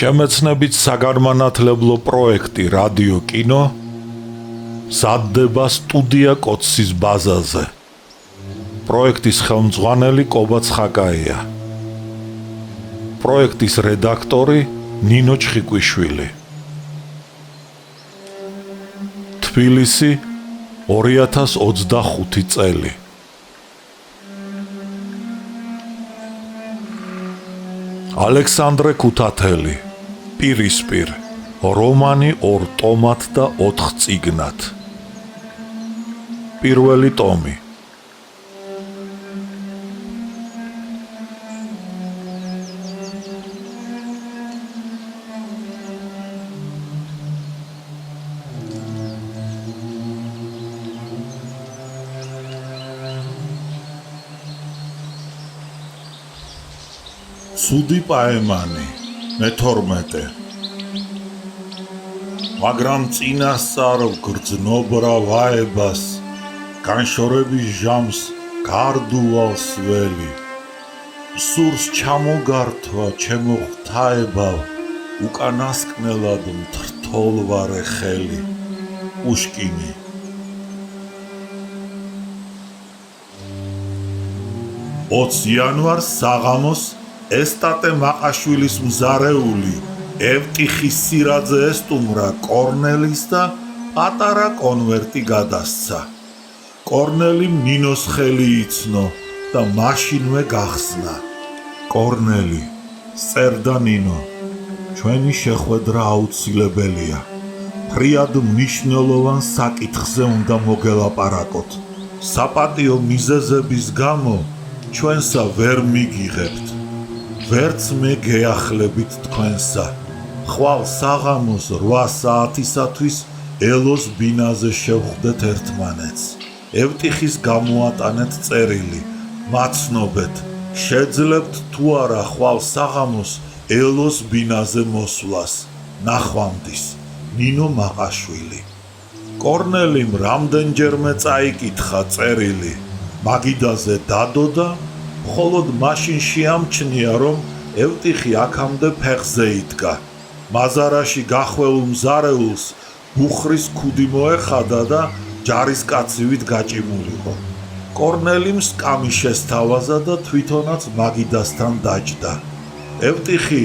შემეცნებით საგანმანათლებლო პროექტი რადიო კინო მზადდება სტუდია კოცის ბაზაზე. პროექტის ხელმძღვანელი კობა ცხაკაია. პროექტის რედაქტორი ნინო ჩხიკვიშვილი. თბილისი 2025 წელი. ალექსანდრე ქუთათელი, პირისპირ, რომანი 2 ტომად და 4 წიგნად. პირველი ტომი. ცუდი პაემანი, მე-12. მაგრამ წინასწარ გრძნობრა ვაებას, განშორების ჟამს გარდუვალს ველი. სურს ჩამოგართვა ჩემო ღვთაებავ, უკანასკნელად მთრთოლვარე ხელი. პუშკინი. იანვარს საღამოს ესტატე მაყაშვილის მზარეული ევტიხის სირაძე ესტუმრა კორნელის და პატარა კონვერტი გადასცა. კორნელიმ ნინოს ხელი იცნო და მაშინვე გახსნა. კორნელი, წერდა ნინო, ჩვენი შეხვედრა აუცილებელია. ფრიად მნიშვნელოვან საკითხზე უნდა მოგელაპარაკოთ. საპატიო მიზეზების გამო ჩვენსა ვერ მიგიღებთ. ვერც მე გეახლებით თქვენსა. ხვალ საღამოს 8 საათისათვის ელოს ბინაზე შევხვდეთ ერთმანეთს. ევტიხის გამოატანეთ წერილი. მაცნობეთ, შეძლებთ თუ არა ხვალ საღამოს ელოს ბინაზე მოსვლას. ნახვამდის, ნინო მაყაშვილი. კორნელიმ რამდენჯერმე წაიკითხა წერილი. მაგიდაზე დადოდა, მხოლოდ მაშინ შეამჩნია, რომ ევტიხი აქამდე ფეხზე იდგა. მაზარაში გახვეულ მზარეულს ბუხრის ქუდი მოეხადა და ჯარისკაცივით გაჭიმულიყო. კორნელიმ სკამი შესთავაზა და თვითონაც მაგიდასთან დაჯდა. ევტიხი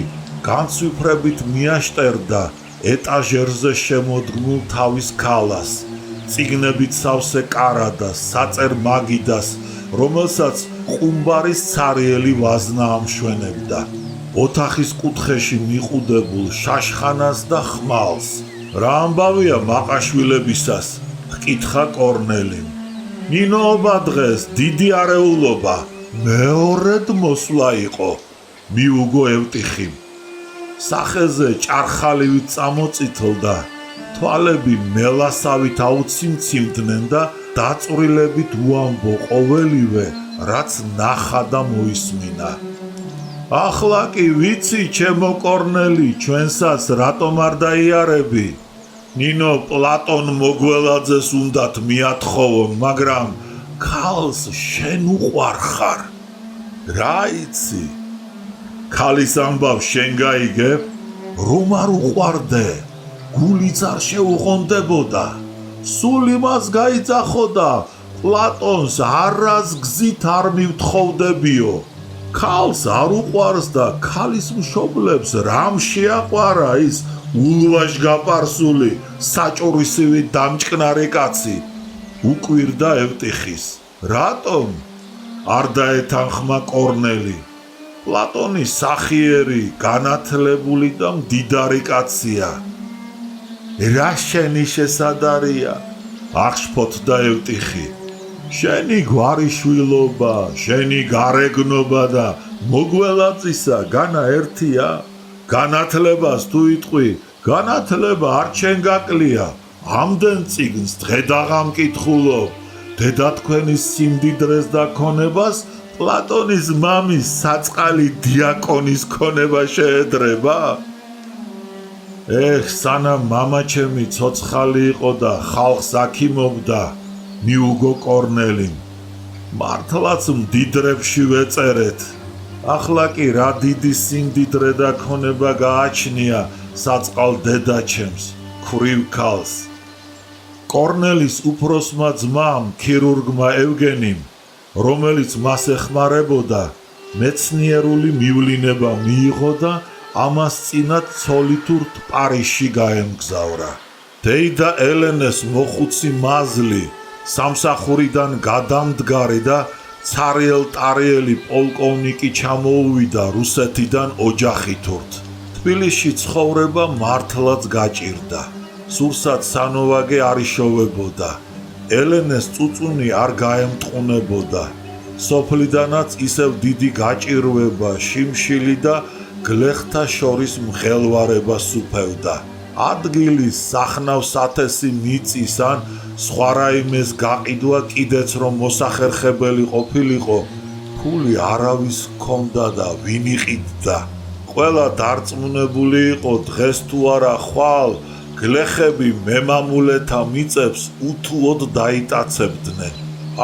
განცვიფრებით მიაშტერდა ეტაჟერზე შემოდგმულ თავის ქალას, წიგნებით სავსე კარადას, საწერ მაგიდას, რომელსაც ყუმბარის ცარიელი ვაზნა ამშვენებდა. ოთახის კუთხეში მიყუდებულ შაშხანას და ხმალს. რა ამბავია მაყაშვილებისას? ჰკითხა კორნელიმ. ნინოობა დღეს დიდი არეულობა, მეორედ მოსვლა იყო, მიუგო ევტიხიმ. სახეზე ჭარხალივით წამოწითლდა, თვალები მელასავით აუციმციმდნენ და დაწვრილებით უამბო ყოველივე, რაც ნახა და მოისმინა. ახლა კი ვიცი, ჩემო კორნელი, ჩვენსას რატომ არ დაიარები? ნინო პლატონ მოგველაძეს უნდათ მიათხოვონ, მაგრამ ქალს შენ უყვარ ხარ. რა იცი? ქალის ამბავ შენ გაიგებ? რომ არ უყვარდე, გულიც არ შეუღონდებოდა. სულ იმას გაიძახოდა, პლატონს არას გზით არ მივთხოვდებიო. ქალს არ უყვარს და ქალის მშობლებს რამ შეაყვარა ის ულვაშ გაპარსული, საჭურვისივი დამჭკნარი კაცი? უკვირდა ევტიხის. რატომ? არ დაეთანხმა კორნელი. პლატონი სახიერი, განათლებული და მდიდარი კაცია. რა შენი შესადარია? აღშფოთდა ევტიხი. შენი გვარიშვილობა, შენი გარეგნობა და მოგველაწისა განა ერთია? განათლებას თუ იტყვი, განათლება არ ჩენ გაკლია. ამდენ წიგნს დღედაღამ კითხულობ. დედა თქვენის სიმდიდრეს და ქონებას პლატონის მამის საწყალი დიაკონის ქონება შეედრება? სანამ მამა ჩემი ცოცხალი იყო და ხალხს აქიმობდა, მიუგო კორნელიმ. მართლაც მდიდრებში ვეწერეთ. ახლა კი რა დიდი სიმდიდრე და ქონება გააჩნია საწყალ დედაჩემს, ქვრივ ქალს. კორნელის უფროსმა ძმამ, ქირურგმა ევგენიმ, რომელიც მას ეხმარებოდა, მეცნიერული მივლინება მიიღო და ამას წინათ ცოლითურთ პარიზში გაემგზავრა. დეიდა ელენეს მოხუცი მაზლი, სამსახურიდან გადამდგარი და ცარიელ-ტარიელი პოლკოვნიკი ჩამოუვიდა რუსეთიდან ოჯახითურთ. თბილისში ცხოვრება მართლაც გაჭირდა. სურსათ სანოვაგე არ იშოვებოდა. ელენეს წუწუნი არ გაემტყუნებოდა. სოფლიდანაც ისევ დიდი გაჭირვება, შიმშილი და გლეხთა შორის მღელვარება სუფევდა. ადგილის სახნავ-სათესი მიწის ან სხვა რაიმეს გაყიდვა კიდეც რომ მოსახერხებელი ყოფილიყო, ფული არავის ჰქონდა და ვინ იყიდდა. ყველა დარწმუნებული იყო დღეს თუ არა ხვალ გლეხები მემამულეთა მიწებს უთუოდ დაიტაცებდნენ.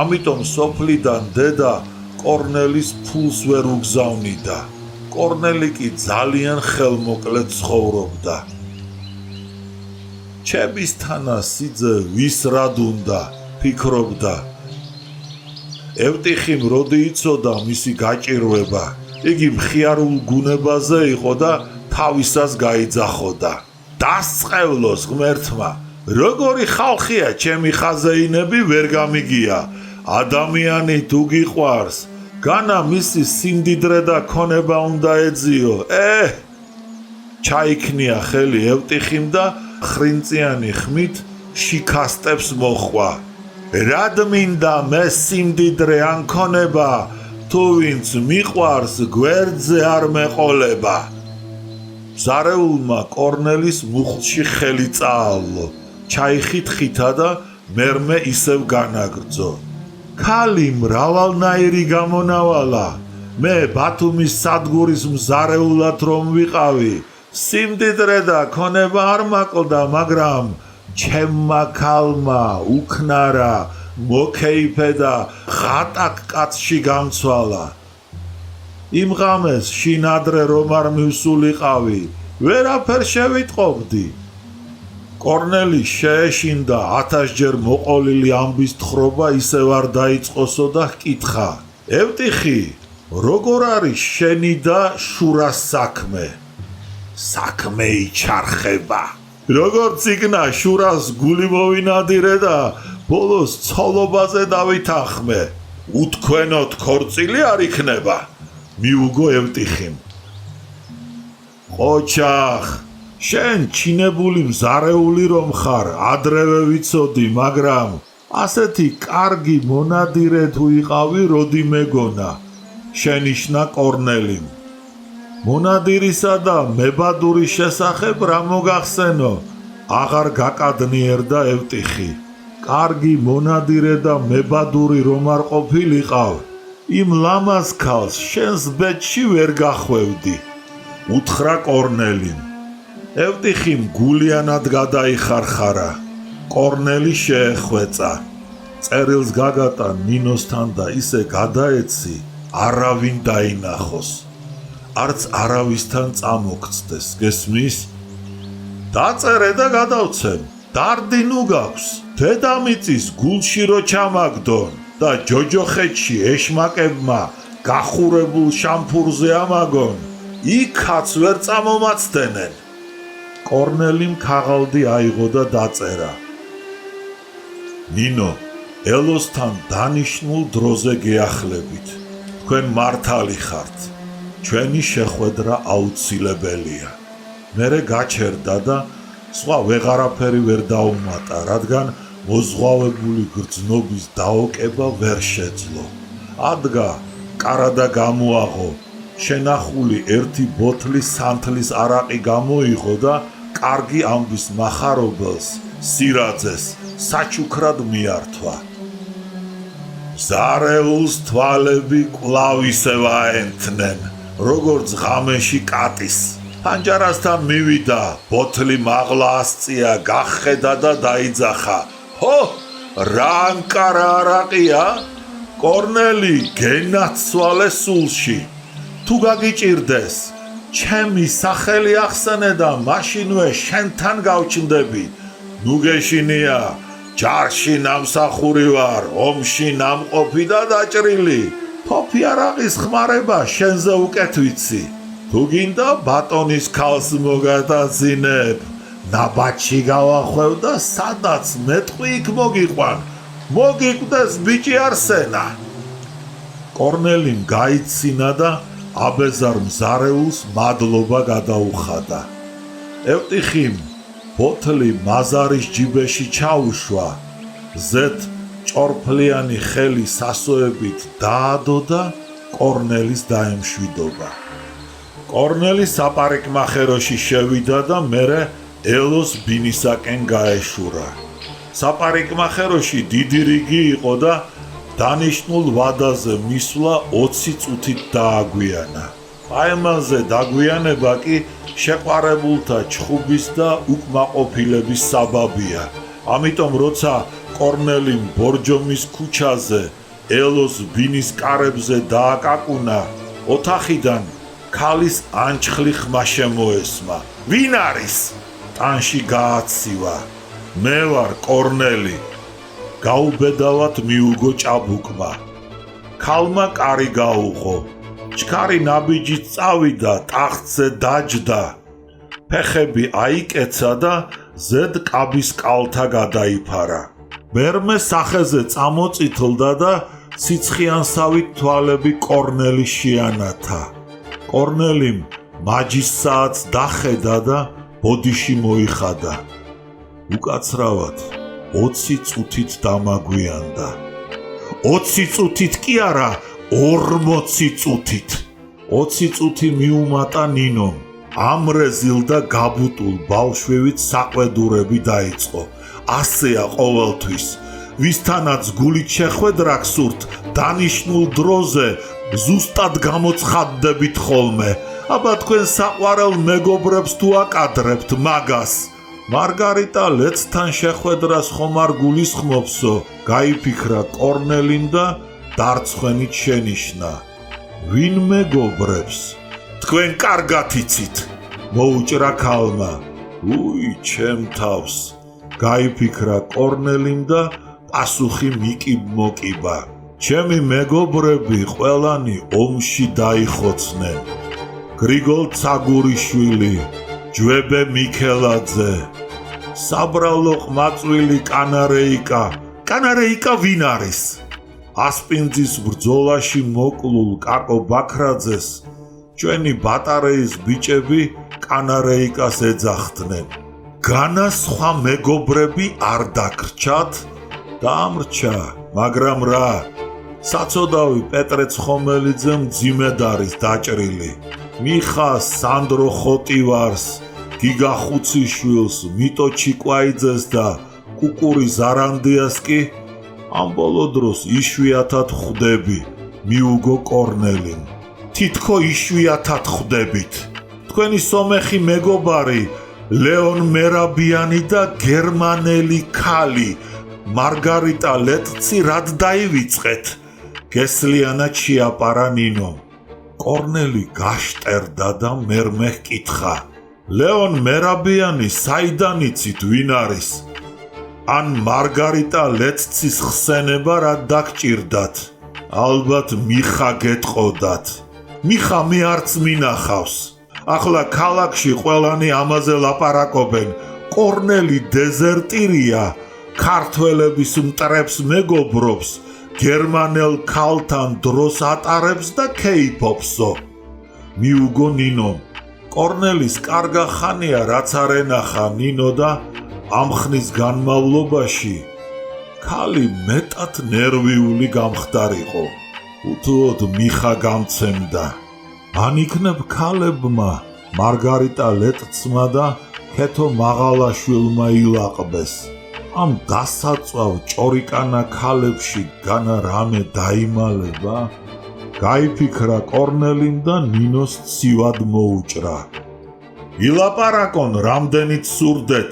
ამიტომ სოფლიდან დედა კორნელის ფულს ვერ უგზავნიდა. კორნელი კი ძალიან ხელმოკლედ ცხოვრობდა. ჩემისთანა სიძე ვის რად უნდა, ფიქრობდა. ევტიხიმ როდი იცოდა მისი გაჭირვება, იგი მხიარულ გუნებაზე იყო და თავისას გაიძახოდა. დასწყევლოს ღმერთმა, როგორი ხალხია ჩემი ხაზეინები ვერ გამიგია. ადამიანი თუ გიყვარს, განა მისი სიმდიდრე და ქონება უნდა ეძიო. ჩაიქნია ხელი ევტიხიმ და ხრინწიანი ხმით შიქასტებს მოხვა. რად მინდა მე სიმდიდრე ან ქონება, თუ ვინც მიყვარს გვერდზე არ მეყოლება. ზარეულმა კორნელის მუხლში ხელი წაალო, ჩაიხით ხითა და მერმე ისევ განაგრძო. ქალი მრავალნაირი გამონავალა, მე ბათუმის სადგურის მზარეულად რომ ვიყავი, სიმდიდრე და ქონება არ მაკლდა, მაგრამ ჩემმა ქალმა უქნარა, მოკეიფე და ღატაკ კაცში გამცვალა. იმ ღამეს შინ ადრე რომ არ მივსულიყავი, ვერაფერ შევიტყობდი. კორნელი შეეშინდა 1000 ჯერ მოყოლილი ამბის თხრობა ისევ არ დაიწყოსო და ჰკითხა. ევტიხი, როგორ არის შენი და შურას საქმე? საქმე იჩარხება. როგორც იქნა შურას გული მოვინადირე და ბოლოს ცოლობაზე დავითანხმე. უთქვენოდ ქორწილი არ იქნება. მიუგო ევტიხიმ. ყოჩახ, შენ ჩინებული მზარეული რომ ხარ, ადრევე ვიცოდი, მაგრამ ასეთი კარგი მონადირე თუ იყავი, როდი მეგონა, შენიშნა კორნელიმ. მონადირისა და მებადურის შესახებ რა მოგახსენო? აღარ გაკადნიერდა ევტიხი. კარგი მონადირე და მებადური რომ არ ყოფილიყავ, იმ ლამაზ ქალს შენს ბედში ვერ გახვევდი. უთხრა კორნელიმ. ევტიხიმ გულიანად გადაიხარხარა. კორნელი შეეხვეწა. წერილს გაგატა ნინოსთან და ისე გადაეცი, არავინ დაინახოს. არც არავისთან წამოგწდეს, გესმის? დაწერე და გადავცემ. დარდი ნუ გაქვს, დედამიწის გულში რო ჩამაგდონ და ჯოჯოხეთში ეშმაკებმა გახურებულ შამფურზე ამაგონ, იქაც ვერ წამომაცდენენ. კორნელიმ ქაღალდი აიღო და დაწერა. ნინო, ელოსთან დანიშნულ დროზე გეახლებით. თქვენ მართალი ხართ. ჩვენი შეხვედრა აუცილებელია. მერე გაჩერდა და სხვა ვეღარაფერი ვერ დაუმატა, რადგან მოზღვავებული გრძნობის დაოკება ვერ შეძლო. ადგა, კარადა გამოაღო, შენახული ერთი ბოთლის სანთლის არაყი გამოიღო და კარგი ამბის მახარობელს, სირაძეს, საჩუქრად მიართვა. ზარეულს თვალები კვლავ ისევ აენთნენ, როგორც ღამეში კატის. ფანჯარასთან მივიდა, ბოთლი მაღლა ასწია, გახედა და დაიძახა. ჰო, რა ანკარა არაყია? კორნელი გენაცვალე სულში. თუ გაგიჭირდეს ჩემი სახელი ახსენე და მაშინვე შენთან გავჩნდები. ნუ გეშინია, ჯარში ნამსახური ვარ, ომში ნამყოფი და დაჭრილი. თოფი არაღის ხმარება შენზე უკეთ ვიცი. თუ გინდა ბატონის ქალს მოგატაცინებ, ნაბაჩი გავახვევ და სადაც მეტყვი იქ მოგიყვან. მოგიკვდეს ბიჭი არსენა. კორნელიმ გაიცინა და აბეზარ მზარეულს მადლობა გადაუხადა. ევტიხიმ ბოთლი მაზარის ჯიბეში ჩაუშვა, ზეთ ჭორფლიანი ხელი სასოებით დაადო და კორნელის დაემშვიდობა. კორნელი საპარიკმახეროში შევიდა და მერე ელოს ბინისაკენ გაეშურა. საპარიკმახეროში დიდი რიგი იყო და დანიშნულ ვადაზე მისვლა 20 წუთით დააგვიანა. აემანზე დაგვიანება კი შეყვარებულთა ჩხუბის და უკმაყოფილების საბაბია. ამიტომ როცა კორნელიმ ბორჯომის ქუჩაზე ელოს ბინის კარებზე დააკაკუნა, ოთახიდან ქალის ანჩხლი ხმა შემოესმა. ვინ არის? ტანში გააცივა. მე ვარ კორნელი. გაუბედავად მიუგო ჭაბუკმა. ქალმა კარი გაუღო. ჩქარი ნაბიჯით წავიდა, ტახტზე დაჯდა. ფეხები აიკეცა და ზედ კაბის კალთა გადაიფარა. მერმე სახეზე წამოწითლდა და სიცხიანსავით თვალები კორნელის შეანათა. კორნელიმ მაჯის საათს დახედა და ბოდიში მოიხადა. უკაცრავად 20 წუთით დამაგვიანდა. 20 წუთით კი არა, 40 წუთით. 20 წუთი მიუმატა ნინომ. ამრეზილ და გაბუტულ ბავშვივით საყვედურები დაიწყო. ასეა ყოველთვის. ვისთანაც გულით შეხვედრა გსურთ, დანიშნულ დროზე ზუსტად გამოცხადდებით ხოლმე. აბა თქვენ საყვარელ მეგობრებს თუ აკადრებთ მაგას. მარგარიტა ლეცთან შეხვედრას ხომ არ გულისხმობსო, გაიფიქრა კორნელიმ და დარცხვენით შენიშნა. ვინ მეგობრებს? თქვენ კარგად იცით, მოუჭრა ქალმა. უი, ჩემ თავს, გაიფიქრა კორნელიმ და პასუხი მიკიბ-მოკიბა. ჩემი მეგობრები ყველანი ომში დაიხოცნენ. გრიგოლ ცაგურიშვილი, ჯვებე მიქელაძე, საბრალო ყმაწვილი კანარეიკა. კანარეიკა ვინ არის? ასპინძის ბრძოლაში მოკლულ კაკო ბაქრაძეს ჩვენი ბატარეის ბიჭები კანარეიკას ეძახდნენ. განა სხვა მეგობრები არ დაგრჩათ? დამრჩა, მაგრამ რა? საცოდავი პეტრე ცხომელიძე მძიმედ არის დაჭრილი. მიხა სანდრო ხოტივარს, გიგა ხუციშვილს, მიტო ჩიკვაიძეს და კუკური ზარანდიას კი ამ ბოლო დროს იშვიათად ხვდები, მიუგო კორნელიმ. თითქო იშვიათად ხვდებით. თქვენი სომეხი მეგობარი ლეონ მერაბიანი და გერმანელი ქალი მარგარიტა ლეტცი რად დაივიწყეთ? გესლიანა ჩიაპარა ნინო. კორნელი გაშტერდა და მერმე ჰკითხა. ლეონ მერაბიანი საიდან იცით ვინ არის? ან მარგარიტა ლეტცის ხსენება რად დაგჭირდათ? ალბათ მიხა გეტყოდათ. მიხა მე არც მინახავს. ახლა ქალაქში ყველანი ამაზე ლაპარაკობენ. კორნელი დეზერტირია, ქართველების მტრებს მეგობრობს, გერმანელ ქალთან დროს ატარებს და ქეიფობსო. მიუგო ნინო. კორნელის კარგა ხანია რაც არ ენახა ნინო და ამ ხნის განმავლობაში ქალი მეტად ნერვიული გამხდარიყო. უთუოდ მიხა გამცემდა. ან იქნებ ქალებმა მარგარიტა ლეტცმა და ქეთო მაღალაშვილმა ილაყბეს. ამ დასაწვავ ჭორიკანა ქალებში განა რამე დაიმალება? გაიფიქრა კორნელიმ და ნინოს ცივად მოუჭრა. ილაპარაკონ რამდენიც სურდეთ.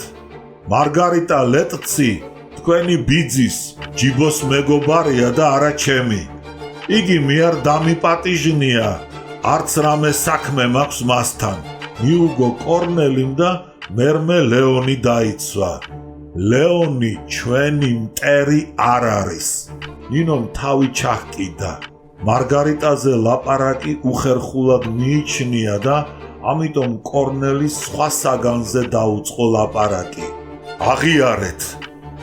მარგარიტა ლეტცი თქვენი ბიძის, ჯიბოს მეგობარია და არა ჩემი. იგი მე არ დამიპატიჟნია. არც რამე საქმე მაქვს მასთან. მიუგო კორნელიმ და მერმე ლეონი დაიცვა. ლეონი ჩვენი მტერი არ არის. ნინომ თავი ჩაჰკიდა. მარგარიტაზე ლაპარაკი უხერხულად მიიჩნია და ამიტომ კორნელის სხვა საგანზე დაუწყო ლაპარაკი.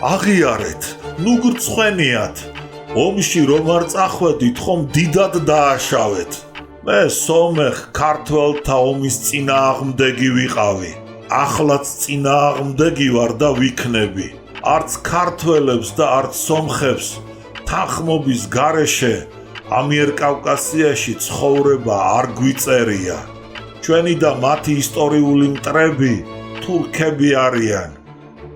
აღიარეთ, ნუ გრცხვენიათ. ომში რომ არ წახვედით, ხომ დიდად დააშავეთ. მე სომეხ ქართველთა ომის წინააღმდეგი ვიყავი. ახლაც წინააღმდეგი ვარ და ვიქნები. არც ქართველებს და არც სომხებს თანხმობის გარეშე ამიერკავკასიაში ცხოვრება არ გვიწერია. ჩვენი და მათი ისტორიული მტრები თურქები არიან.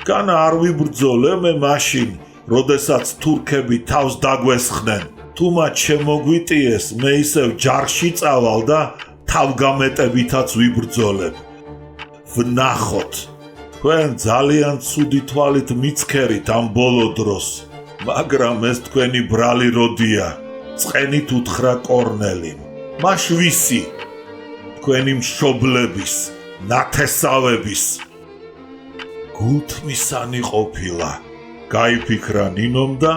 განა არ ვიბრძოლე მე მაშინ, როდესაც თურქები თავს დაგვესხნენ. თუ მათ შემოგვიტიეს, მე ისევ ჯარში წავალ და თავგამეტებითაც ვიბრძოლებ. ვნახოთ, თქვენ ძალიან ცუდი თვალით მიცქერით ამ ბოლო დროს, მაგრამ ეს თქვენი ბრალი როდია? წყენით უთხრა კორნელიმ. მაშ ვისი? თქვენი მშობლების, ნათესავების. გულთმისანი ყოფილა, გაიფიქრა ნინომ და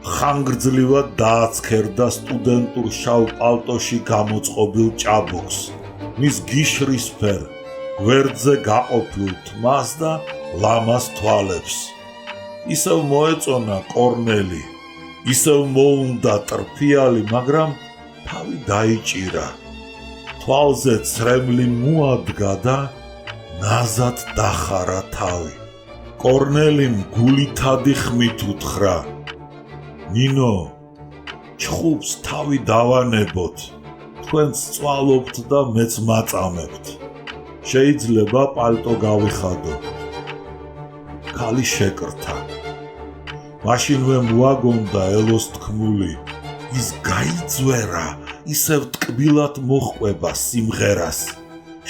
ხანგრძლივად დააცქერდა სტუდენტურ შავ პალტოში გამოწყობილ ჭაბუკს. მის გიშრისფერ გვერდზე გაყოფილ თმას და ლამას თვალებს. ისევ მოეწონა კორნელი, ისევ მოუნდა ტრფიალი, მაგრამ თავი დაიჭირა. თვალზე ცრემლი მოადგა და ნაზად დახარა თავი. კორნელიმ გულითადი ხმით უთხრა: ნინო, ჩხუბს თავი დავანებოთ, თქვენც წვალობთ და მეც მაწამებთ. შეიძლება პალტო გავიხადო. ქალი შეკრთა. მაშინვე მოაგონდა ელოს თქმული. ის გაიძვერა, ისევ ტკბილად მოჰყვება სიმღერას.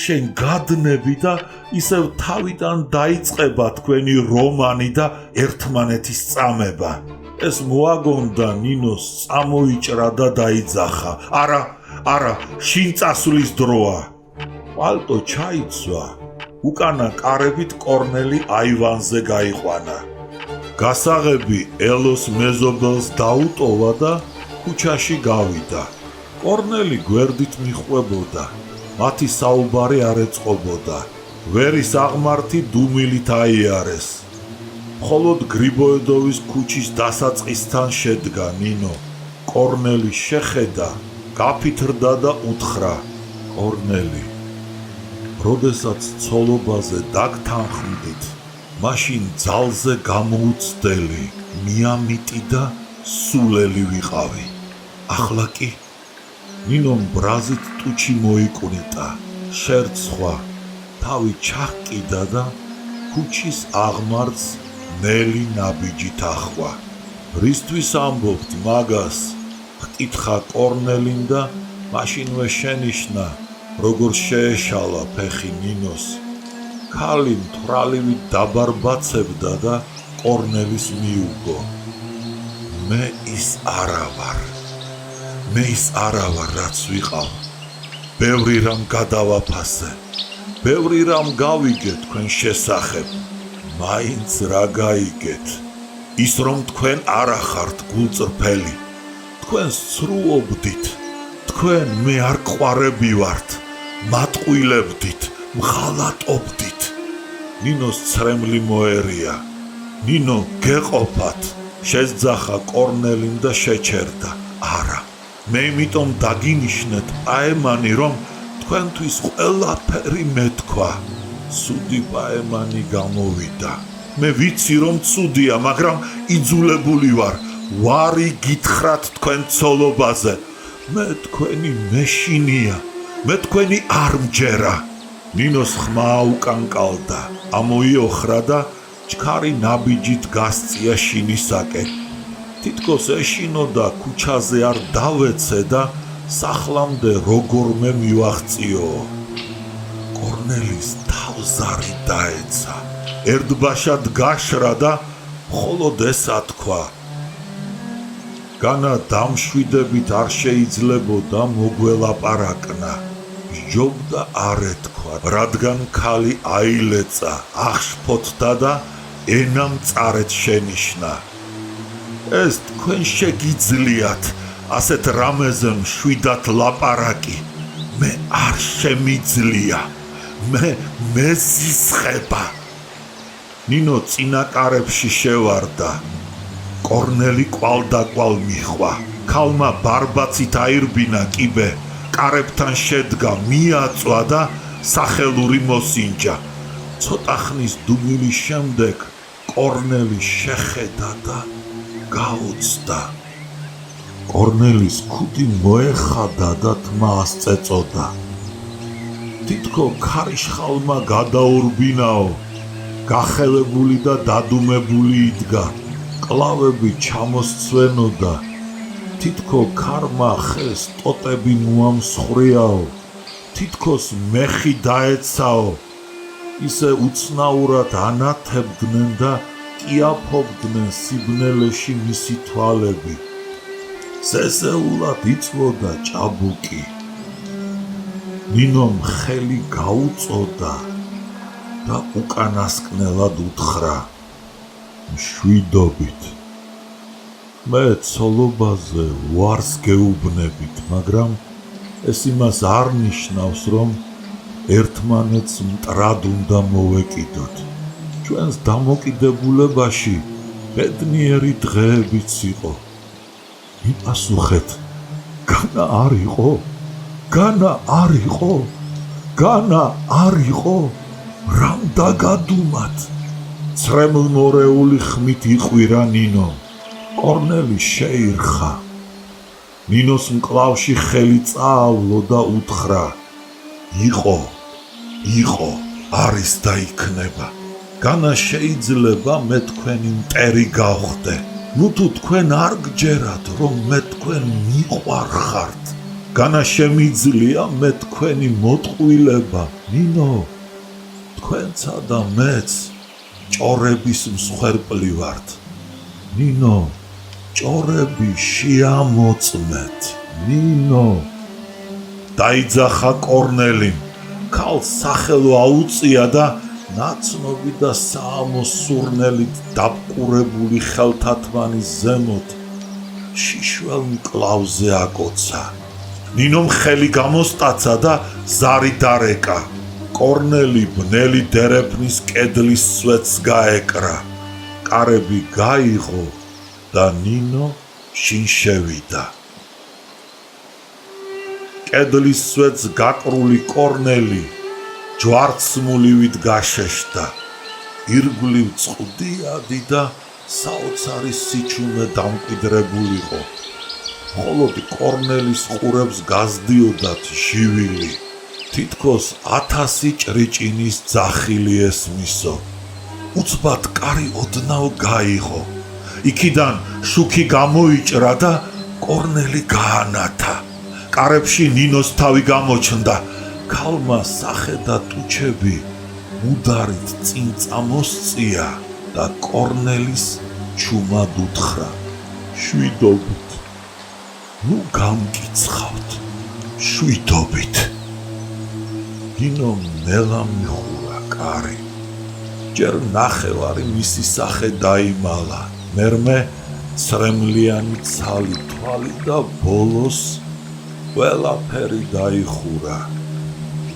შენ გადნები და ისევ თავიდან დაიწყება თქვენი რომანი და ერთმანეთის წამება. ეს მოაგონდა ნინოს წამოიჭრა და დაიძახა. არა, შინ წასვლის დროა. პალტო ჩაიცვა. უკანა კარებით კორნელი აივანზე გაიყვანა. გასაღები ელოს მეზობელს დაუტოვა და ქუჩაში გავიდა. კორნელი გვერდით მიჰყვებოდა. მათი საუბარი არ ეწყობოდა. ვერის აღმართი დუმილით აიარეს. მხოლოდ გრიბოედოვის ქუჩის დასაწყისთან შედგა ნინო. კორნელი შეხედა, გაფითრდა და უთხრა: კორნელი, როდესაც ცოლობაზე დაგთანხმდით, მაშინ ძალზე გამოუცდელი, მიამიტი და სულელი ვიყავი. ახლა კი ნინომ ბრაზით ტუჩი მოიკვნიტა, შერცხვა, თავი ჩაჰკიდა და ქუჩის აღმართს ნელი ნაბიჯით ახვა. რისთვის ამბობთ მაგას? ჰკითხა კორნელიმ და მაშინვე შენიშნა, როგორ შეეშალა ფეხი ნინოს. ქალი მთვრალივით დაბარბაცებდა და კორნელის მიუგო. მე ის არა ვარ, რაც ვიყავ. ბევრი რამ გადავაფასე, ბევრი რამ გავიგე თქვენ შესახებ. მაინც რა გაიგეთ? ის რომ თქვენ არ ახართ გულწრფელი, თქვენ სრულობდით, თქვენ მე არ ყვარები ვართ, მატყუილებდით, მღალატობდით. ნინოს ცრემლი მოერია. ნინო, გეყოფათ. შეძახა კორნელიმ და შეჩერდა. არა, მე იმიტომ დაგინიშნეთ პაემანი, რომ თქვენთვის ყველაფერი მეთქვა. ცუდი პაემანი გამოვიდა. მე ვიცი რომ ცუდია, მაგრამ იძულებული ვარ. ვარი გითხრათ თქვენ ცოლობაზე. მე თქვენი მეშინია, მე თქვენი არ მჯერა. ნინოს ხმა უკანკალდა, ამოიოხრა და ჩქარი ნაბიჯით გასწია შინისაკე. თითქოს ეშინოდა ქუჩაზე არ დავეცე და სახლამდე როგორმე მივაღწიო. კორნელის თავზარი დაეცა, ერთბაშად გაშრა და მხოლოდ ესა თქვა: განა დამშვიდებით არ შეიძლებოდა მოგველაპარაკნა. სჯობდა არ ეთქვა, რადგან ქალი აილეწა, აღშფოთდა და ენამ წარეთ შენიშნა. ეს თქვენ შეგიძლიათ ასეთ რამეზე მშვიდად ლაპარაკი. მე არ შემიძლია. მე მეზისხება. ნინო წინაკარებში შევარდა. კორნელი კვალდაკვალ მიხვა. ქალმა ბარბაცით აირბინა კიბე. კარებთან შედგა, მიაწვა და სახელური მოსინჯა. ცოტა ხნის დუმილის შემდეგ კორნელი შეხედა და გაუცდა. კორნელის ქუდი მოეხადა და თმას წეწოდა. თითქო ქარიშხალმა გადაურბინაო, გახელებული და დადუმებული იდგა, კლავები ჩამოსცვენოდა. თითქო ქარმა ხეს ტოტები მოამსხვრიაო, თითქოს მეხი დაეცაო. ისე უცნაურად ანათებდნენ და კიაფობდნენ სიბნელეში მისი თვალები. სესეულად იწვოდა ჭაბუკი. ნინომ ხელი გაუწოდა და უკანასკნელად უთხრა: მშვიდობით. მე ცოლობაზე უარს გეუბნებით, მაგრამ ეს იმას არ ნიშნავს, რომ ერთმანეთს მტრად უნდა მოვეკიდოთ. ჩვენს დამოკიდებულებაში ბედნიერი დღეებიც იყო. მიპასუხეთ, განა არ იყო? განა არ იყო? განა არ იყო? რამ დაგადუმათ? ცრემლმორეული ხმით იყვირა ნინო. კორნელი შეირხა. ნინოს მკლავში ხელი წაავლო და უთხრა: იყო, არის და იქნება. განა შეიძლება მე თქვენი მტერი გავხდე. ნუ თუ თქვენ არ გჯერათ, რომ მე თქვენ მიყვარხართ. განა შემიძლია მე თქვენი მოტყვილება, ნინო. თქვენცა და მეც ჭორების მსხვერპლი ვართ. ნინო, ჭორები შეამოწმეთ, ნინო. დაიძახა კორნელიმ, ქალს სახელო აუწია და ნაცნობი და საამოს სურნელით დაბყურებული ხელთათმანის ზემოთ შიშველ მკლავზე აკოცა. ნინომ ხელი გამოსტაცა და ზარი დარეკა. კორნელი ბნელი დერეფნის კედლის სვეტს გაეკრა. კარები გაიღო და ნინო შინ შევიდა. კედლის სვეტს გაკრული კორნელი ჯვარცმულივით გაშეშდა. ირგვლივ წყდიადი და საოცარი სიჩუმე დამკვიდრებულიყო. მხოლოდ კორნელის ყურებს გაზდიოდათ ჟივილი. თითქოს 1000 ჭრიჭინის ძახილი ესმისო. უცბად კარი ოდნავ გაიღო. იქიდან შუქი გამოიჭრა და კორნელი გაანათა. კარებში ნინოს თავი გამოჩნდა. ქალმა სახე და ტუჩები მუდარით წინ წამოსწია და კორნელის ჩუმად უთხრა: შვიდობით. ნუ გამკიცხავთ, შვიდობით. ნინომ ნელა მიხურა კარი. ჯერ ნახევარი მისი სახე დაიმალა, მერმე ცრემლიანი ცალი თვალი და ბოლოს ყველაფერი დაიხურა.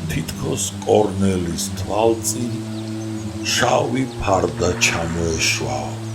თითქოს კორნელის თვალწინ შავი ფარდა ჩამოეშვაო.